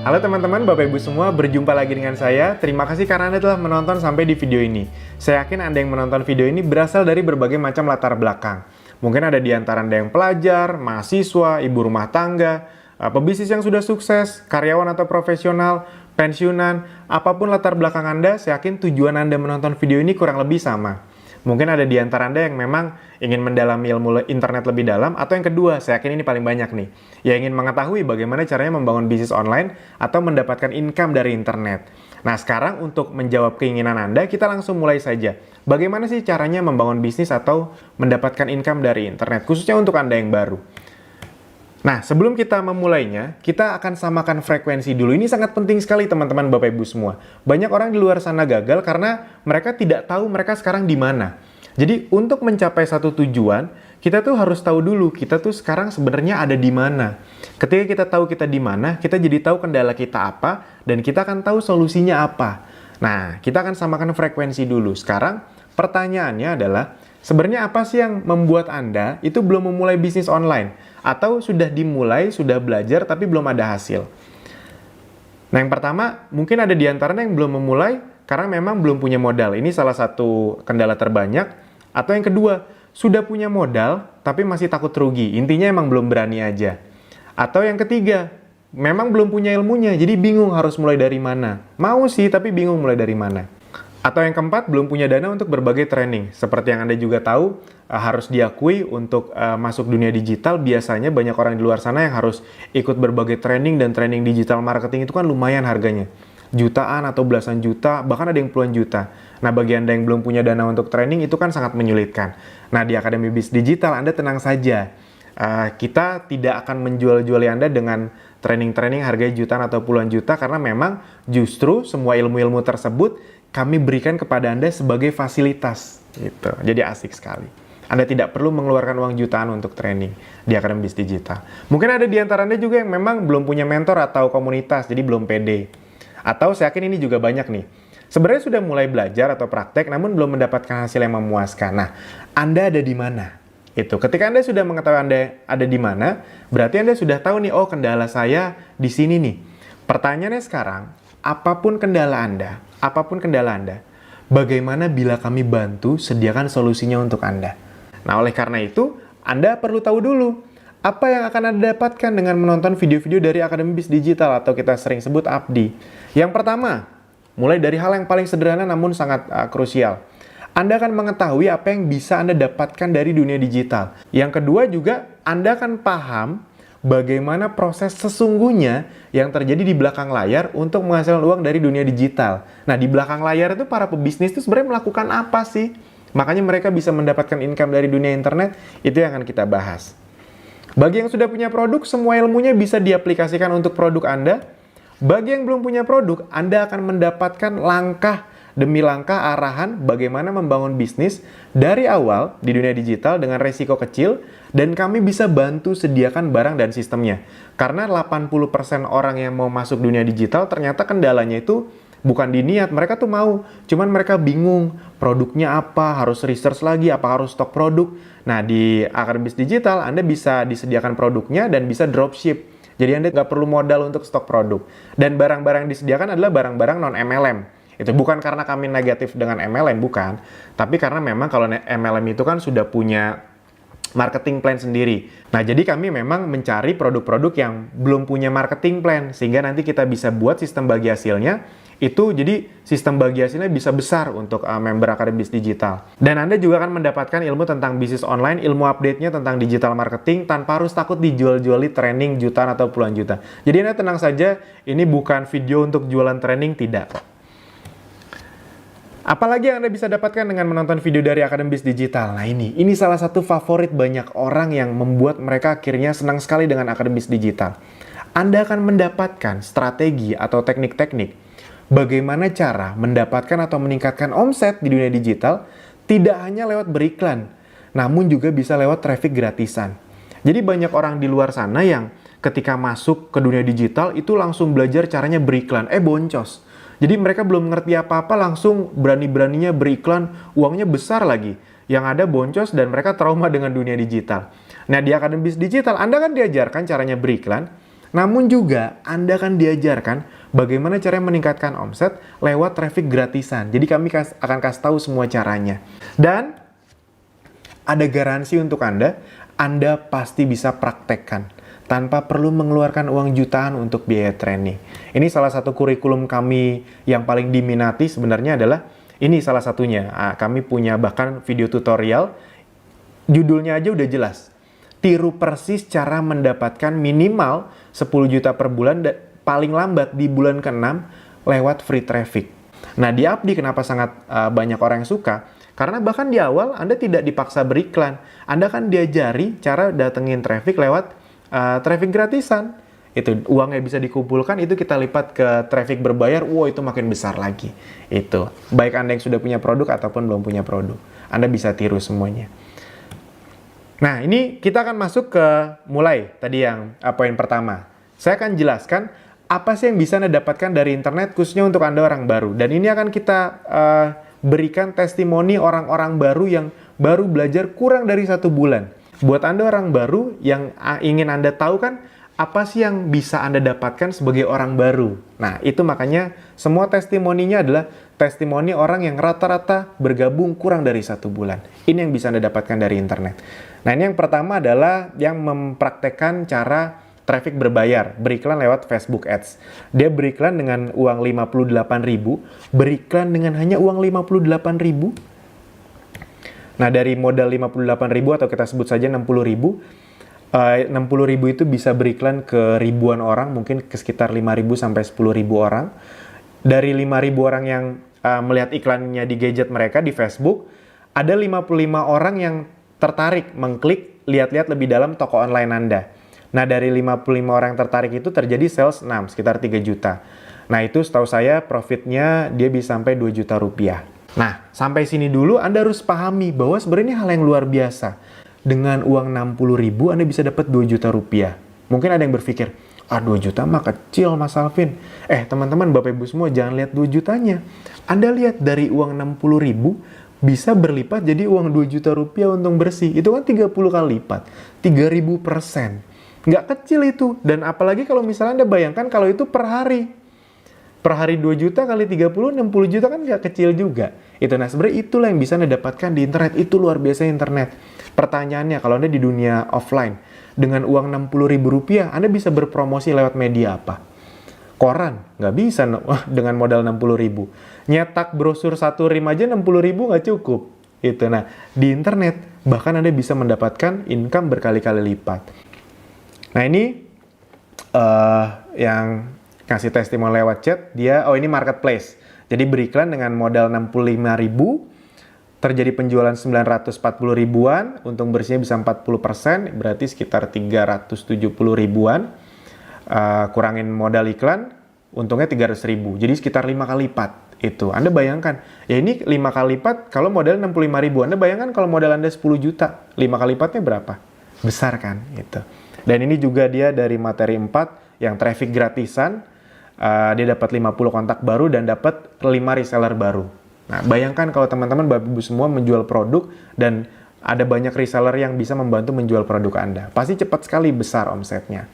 Halo teman-teman, Bapak Ibu semua, berjumpa lagi dengan saya. Terima kasih karena Anda telah menonton sampai di video ini. Saya yakin Anda yang menonton video ini berasal dari berbagai macam latar belakang. Mungkin ada di antara Anda yang pelajar, mahasiswa, ibu rumah tangga, pebisnis yang sudah sukses, karyawan atau profesional, pensiunan, apapun latar belakang Anda, saya yakin tujuan Anda menonton video ini kurang lebih sama. Mungkin ada di antara Anda yang memang ingin mendalami ilmu internet lebih dalam, atau yang kedua, saya yakin ini paling banyak nih, yang ingin mengetahui bagaimana caranya membangun bisnis online atau mendapatkan income dari internet. Nah, sekarang untuk menjawab keinginan Anda, kita langsung mulai saja. Bagaimana sih caranya membangun bisnis atau mendapatkan income dari internet, khususnya untuk Anda yang baru? Nah, sebelum kita memulainya, kita akan samakan frekuensi dulu. Ini sangat penting sekali teman-teman Bapak Ibu semua. Banyak orang di luar sana gagal karena mereka tidak tahu mereka sekarang di mana. Jadi, untuk mencapai satu tujuan, kita tuh harus tahu dulu kita tuh sekarang sebenarnya ada di mana. Ketika kita tahu kita di mana, kita jadi tahu kendala kita apa, dan kita akan tahu solusinya apa. Nah, kita akan samakan frekuensi dulu. Sekarang, pertanyaannya adalah, sebenarnya apa sih yang membuat Anda itu belum memulai bisnis online? Atau sudah dimulai, sudah belajar, tapi belum ada hasil? Nah, yang pertama, mungkin ada di antaranya yang belum memulai karena memang belum punya modal. Ini salah satu kendala terbanyak. Atau yang kedua, sudah punya modal, tapi masih takut rugi. Intinya emang belum berani aja. Atau yang ketiga, memang belum punya ilmunya, jadi bingung harus mulai dari mana. Mau sih, tapi bingung mulai dari mana. Atau yang keempat, belum punya dana untuk berbagai training. Seperti yang Anda juga tahu, harus diakui untuk masuk dunia digital, biasanya banyak orang di luar sana yang harus ikut berbagai training, dan training digital marketing itu kan lumayan harganya. Jutaan atau belasan juta, bahkan ada yang puluhan juta. Nah, bagi Anda yang belum punya dana untuk training, itu kan sangat menyulitkan. Nah, di Akademi Bisnis Digital, Anda tenang saja. Kita tidak akan menjual-juali Anda dengan training-training harganya jutaan atau puluhan juta, karena memang justru semua ilmu-ilmu tersebut kami berikan kepada Anda sebagai fasilitas, gitu. Jadi asik sekali. Anda tidak perlu mengeluarkan uang jutaan untuk training di Akademi Bisnis Digital. Mungkin ada di antara Anda juga yang memang belum punya mentor atau komunitas, jadi belum pede. Atau saya yakin ini juga banyak nih. Sebenarnya sudah mulai belajar atau praktek, namun belum mendapatkan hasil yang memuaskan. Nah, Anda ada di mana? Itu. Ketika Anda sudah mengetahui Anda ada di mana, berarti Anda sudah tahu nih, oh kendala saya di sini nih. Pertanyaannya sekarang, apapun kendala Anda, bagaimana bila kami bantu sediakan solusinya untuk Anda? Nah, oleh karena itu, Anda perlu tahu dulu apa yang akan Anda dapatkan dengan menonton video-video dari Akademi Bisnis Digital atau kita sering sebut ABDI. Yang pertama, mulai dari hal yang paling sederhana namun sangat krusial. Anda akan mengetahui apa yang bisa Anda dapatkan dari dunia digital. Yang kedua juga, Anda akan paham bagaimana proses sesungguhnya yang terjadi di belakang layar untuk menghasilkan uang dari dunia digital. Nah, di belakang layar itu para pebisnis itu sebenarnya melakukan apa sih? Makanya mereka bisa mendapatkan income dari dunia internet, itu yang akan kita bahas. Bagi yang sudah punya produk, semua ilmunya bisa diaplikasikan untuk produk Anda. Bagi yang belum punya produk, Anda akan mendapatkan langkah demi langkah arahan bagaimana membangun bisnis dari awal di dunia digital dengan resiko kecil, dan kami bisa bantu sediakan barang dan sistemnya. Karena 80% orang yang mau masuk dunia digital ternyata kendalanya itu bukan di niat, mereka tuh mau, cuman mereka bingung produknya apa, harus research lagi, apa harus stok produk. Nah, di Akademi Bisnis Digital Anda bisa disediakan produknya dan bisa dropship. Jadi Anda nggak perlu modal untuk stok produk. Dan barang-barang yang disediakan adalah barang-barang non-MLM. Itu bukan karena kami negatif dengan MLM, bukan. Tapi karena memang kalau MLM itu kan sudah punya marketing plan sendiri. Nah, jadi kami memang mencari produk-produk yang belum punya marketing plan, sehingga nanti kita bisa buat sistem bagi hasilnya. Itu jadi sistem bagi hasilnya bisa besar untuk member Akademi Bisnis Digital. Dan Anda juga akan mendapatkan ilmu tentang bisnis online, ilmu update-nya tentang digital marketing, tanpa harus takut dijual-juali training jutaan atau puluhan juta. Jadi Anda tenang saja, ini bukan video untuk jualan training, tidak. Apalagi yang Anda bisa dapatkan dengan menonton video dari Akademi Bisnis Digital. Nah, ini salah satu favorit banyak orang yang membuat mereka akhirnya senang sekali dengan Akademi Bisnis Digital. Anda akan mendapatkan strategi atau teknik-teknik bagaimana cara mendapatkan atau meningkatkan omset di dunia digital, tidak hanya lewat beriklan, namun juga bisa lewat traffic gratisan. Jadi banyak orang di luar sana yang ketika masuk ke dunia digital itu langsung belajar caranya beriklan, boncos. Jadi mereka belum ngerti apa-apa, langsung berani-beraninya beriklan, uangnya besar lagi. Yang ada boncos dan mereka trauma dengan dunia digital. Nah, di Akademi Bisnis Digital Anda kan diajarkan caranya beriklan, Namun juga Anda akan diajarkan bagaimana cara meningkatkan omset lewat traffic gratisan. Jadi kami akan kasih tahu semua caranya. Dan ada garansi untuk Anda pasti bisa praktekkan tanpa perlu mengeluarkan uang jutaan untuk biaya training. Ini salah satu kurikulum kami yang paling diminati sebenarnya adalah ini salah satunya. Kami punya bahkan video tutorial, judulnya aja udah jelas. Tiru persis cara mendapatkan minimal 10 juta per bulan paling lambat di bulan ke-6 lewat free traffic. Nah, di Abdi kenapa sangat banyak orang yang suka? Karena bahkan di awal Anda tidak dipaksa beriklan. Anda kan diajari cara datengin traffic lewat traffic gratisan. Itu uangnya bisa dikumpulkan, itu kita lipat ke traffic berbayar, itu makin besar lagi. Itu baik Anda yang sudah punya produk ataupun belum punya produk, Anda bisa tiru semuanya. Nah, ini kita akan masuk ke mulai tadi yang poin pertama. Saya akan jelaskan apa sih yang bisa Anda dapatkan dari internet khususnya untuk Anda orang baru. Dan ini akan kita berikan testimoni orang-orang baru yang baru belajar kurang dari 1 bulan. Buat Anda orang baru yang ingin Anda tahu kan, apa sih yang bisa Anda dapatkan sebagai orang baru? Nah, itu makanya semua testimoninya adalah testimoni orang yang rata-rata bergabung kurang dari 1 bulan. Ini yang bisa Anda dapatkan dari internet. Nah, ini yang pertama adalah yang mempraktekkan cara traffic berbayar, beriklan lewat Facebook Ads. Dia beriklan dengan uang 58.000, beriklan dengan hanya uang 58.000. Nah, dari modal 58.000 atau kita sebut saja 60.000, 60.000 itu bisa beriklan ke ribuan orang, mungkin ke sekitar 5.000 sampai 10.000 orang. Dari 5.000 orang yang melihat iklannya di gadget mereka di Facebook, ada 55 orang yang tertarik mengklik lihat-lihat lebih dalam toko online Anda. Nah, dari 55 orang yang tertarik itu terjadi sales 6, sekitar 3 juta. Nah, itu setahu saya profitnya dia bisa sampai 2 juta rupiah. Nah, sampai sini dulu Anda harus pahami bahwa sebenarnya ini hal yang luar biasa. Dengan uang 60.000 Anda bisa dapat 2 juta rupiah. Mungkin ada yang berpikir, 2 juta mah kecil Mas Alvin. Teman-teman, Bapak Ibu semua jangan lihat 2 jutanya. Anda lihat dari uang 60.000 bisa berlipat jadi uang 2 juta rupiah untung bersih. Itu kan 30 kali lipat. 3.000%. Nggak kecil itu. Dan apalagi kalau misalnya Anda bayangkan kalau itu per hari. Per hari 2 juta kali 30, 60 juta kan nggak kecil juga. Itu, nah sebenarnya itulah yang bisa Anda dapatkan di internet. Itu luar biasa internet. Pertanyaannya, kalau Anda di dunia offline, dengan uang 60.000 rupiah, Anda bisa berpromosi lewat media apa? Koran? Nggak bisa dengan modal 60.000. Nyetak brosur 1 rim aja 60.000 nggak cukup. Itu, nah di internet, bahkan Anda bisa mendapatkan income berkali-kali lipat. Nah ini yang kasih testimoni lewat chat, dia, ini marketplace. Jadi beriklan dengan modal 65.000, terjadi penjualan 940 ribuan, untung bersihnya bisa 40%, berarti sekitar 370 ribuan. Kurangin modal iklan, untungnya 300 ribu, jadi sekitar 5 kali lipat. Itu, Anda bayangkan, ya ini 5 kali lipat, kalau modal 65 ribu, Anda bayangkan kalau modal Anda 10 juta, 5 kali lipatnya berapa? Besar kan? Itu. Dan ini juga dia dari materi 4, yang traffic gratisan, dia dapat 50 kontak baru dan dapat 5 reseller baru. Nah, bayangkan kalau teman-teman Bapak Ibu semua menjual produk dan ada banyak reseller yang bisa membantu menjual produk Anda. Pasti cepat sekali besar omsetnya.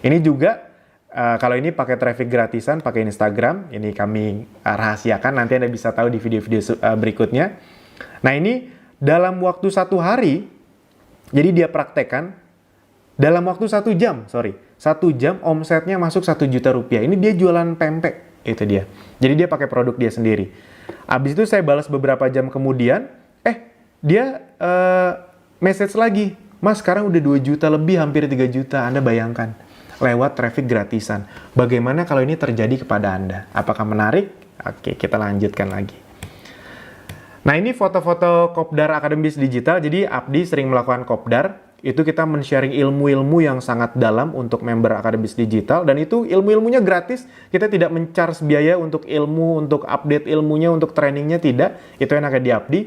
Ini juga, kalau ini pakai traffic gratisan, pakai Instagram, ini kami rahasiakan, nanti Anda bisa tahu di video-video berikutnya. Nah, ini dalam waktu 1 hari, jadi dia praktekkan, dalam waktu 1 jam, 1 jam omsetnya masuk 1 juta rupiah. Ini dia jualan pempek, itu dia. Jadi dia pakai produk dia sendiri. Abis itu saya balas beberapa jam kemudian, dia message lagi, Mas sekarang udah 2 juta lebih, hampir 3 juta, Anda bayangkan. Lewat traffic gratisan. Bagaimana kalau ini terjadi kepada Anda? Apakah menarik? Oke, kita lanjutkan lagi. Nah ini foto-foto Kopdar Akademis Digital, jadi Abdi sering melakukan Kopdar. Itu kita men-sharing ilmu-ilmu yang sangat dalam untuk member Akademis Digital, dan itu ilmu-ilmunya gratis. Kita tidak men-charge biaya untuk ilmu, untuk update ilmunya, untuk trainingnya, tidak. Itu yang akan di Abdi.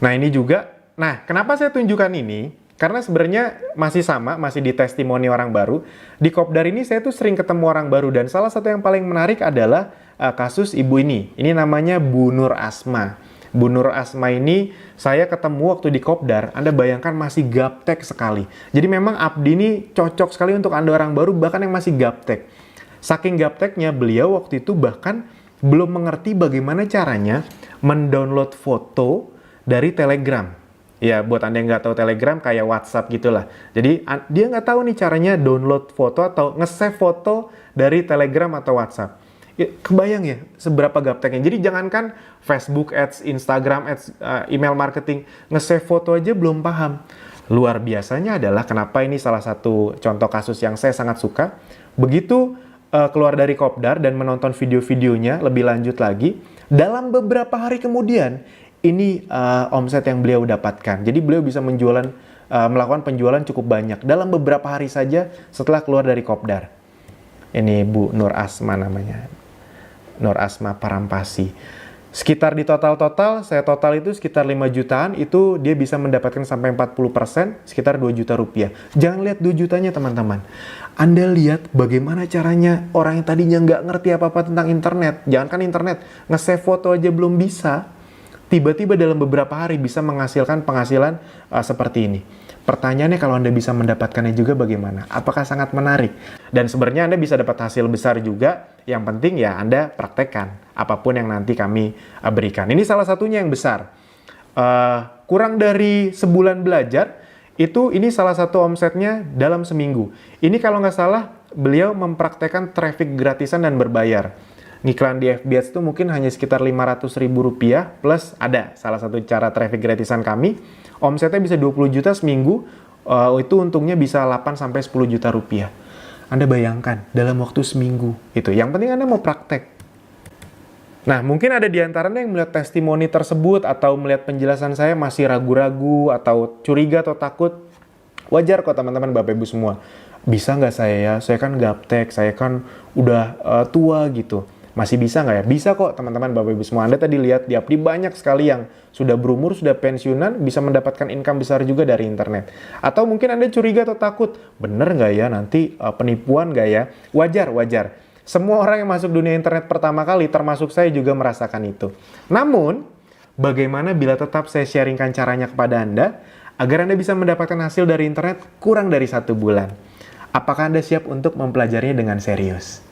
Nah ini juga, kenapa saya tunjukkan ini? Karena sebenarnya masih sama, masih di testimoni orang baru. Di Kopdar ini saya tuh sering ketemu orang baru, dan salah satu yang paling menarik adalah kasus ibu ini. Ini namanya Bu Nur Asma. Bu Nur Asma ini saya ketemu waktu di Kopdar, Anda bayangkan masih gaptek sekali. Jadi memang Abdi ini cocok sekali untuk Anda orang baru bahkan yang masih gaptek. Saking gapteknya beliau waktu itu bahkan belum mengerti bagaimana caranya mendownload foto dari Telegram. Ya, buat Anda yang nggak tahu Telegram kayak WhatsApp gitulah. Jadi dia nggak tahu nih caranya download foto atau nge-save foto dari Telegram atau WhatsApp. Ya, kebayang ya seberapa gapteknya. Jadi jangankan Facebook Ads, Instagram Ads, email marketing, nge-save foto aja belum paham. Luar biasanya adalah kenapa ini salah satu contoh kasus yang saya sangat suka. Begitu keluar dari Kopdar dan menonton video-videonya lebih lanjut lagi, dalam beberapa hari kemudian ini omset yang beliau dapatkan. Jadi beliau bisa melakukan penjualan cukup banyak dalam beberapa hari saja setelah keluar dari Kopdar. Ini Bu Nur Asma namanya. Nur Asma Parampasi. Sekitar di total saya total itu sekitar 5 jutaan, itu dia bisa mendapatkan sampai 40%, sekitar 2 juta rupiah. Jangan lihat 2 jutanya teman-teman. Anda lihat bagaimana caranya orang yang tadinya nggak ngerti apa-apa tentang internet. Jangankan internet, nge-save foto aja belum bisa. Tiba-tiba dalam beberapa hari bisa menghasilkan penghasilan seperti ini. Pertanyaannya kalau Anda bisa mendapatkannya juga bagaimana? Apakah sangat menarik? Dan sebenarnya Anda bisa dapat hasil besar juga. Yang penting ya Anda praktekkan apapun yang nanti kami berikan. Ini salah satunya yang besar. Kurang dari sebulan belajar, ini salah satu omsetnya dalam seminggu. Ini kalau nggak salah beliau mempraktekkan traffic gratisan dan berbayar. Ngiklan di FB Ads itu mungkin hanya sekitar Rp500.000 plus ada salah satu cara traffic gratisan kami. Omsetnya bisa 20 juta seminggu, itu untungnya bisa 8-10 juta rupiah. Anda bayangkan dalam waktu seminggu itu. Yang penting Anda mau praktek. Nah, mungkin ada di antara Anda yang melihat testimoni tersebut atau melihat penjelasan saya masih ragu-ragu atau curiga atau takut. Wajar kok teman-teman Bapak Ibu semua. Bisa nggak saya ya? Saya kan gaptek, saya kan udah tua gitu. Masih bisa nggak ya? Bisa kok teman-teman Bapak Ibu semua. Anda tadi lihat di Abdi banyak sekali yang sudah berumur, sudah pensiunan, bisa mendapatkan income besar juga dari internet. Atau mungkin Anda curiga atau takut, bener nggak ya nanti penipuan nggak ya? Wajar. Semua orang yang masuk dunia internet pertama kali, termasuk saya juga merasakan itu. Namun, bagaimana bila tetap saya sharingkan caranya kepada Anda, agar Anda bisa mendapatkan hasil dari internet kurang dari 1 bulan? Apakah Anda siap untuk mempelajarinya dengan serius?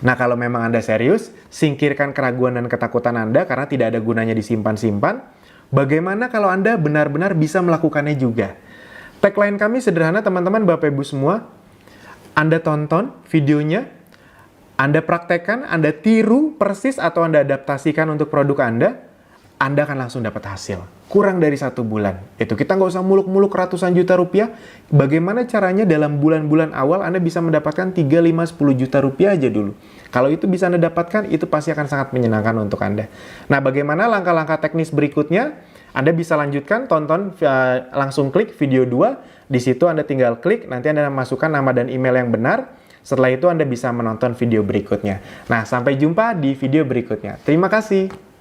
Nah, kalau memang Anda serius, singkirkan keraguan dan ketakutan Anda karena tidak ada gunanya disimpan-simpan. Bagaimana kalau Anda benar-benar bisa melakukannya juga? Tagline kami sederhana teman-teman Bapak Ibu semua. Anda tonton videonya, Anda praktekkan, Anda tiru persis atau Anda adaptasikan untuk produk Anda akan langsung dapat hasil. Kurang dari 1 bulan. Itu kita nggak usah muluk-muluk ratusan juta rupiah. Bagaimana caranya dalam bulan-bulan awal Anda bisa mendapatkan 3, 5, 10 juta rupiah aja dulu. Kalau itu bisa Anda dapatkan, itu pasti akan sangat menyenangkan untuk Anda. Nah, bagaimana langkah-langkah teknis berikutnya? Anda bisa lanjutkan, tonton, langsung klik video 2. Di situ Anda tinggal klik, nanti Anda masukkan nama dan email yang benar. Setelah itu Anda bisa menonton video berikutnya. Nah, sampai jumpa di video berikutnya. Terima kasih.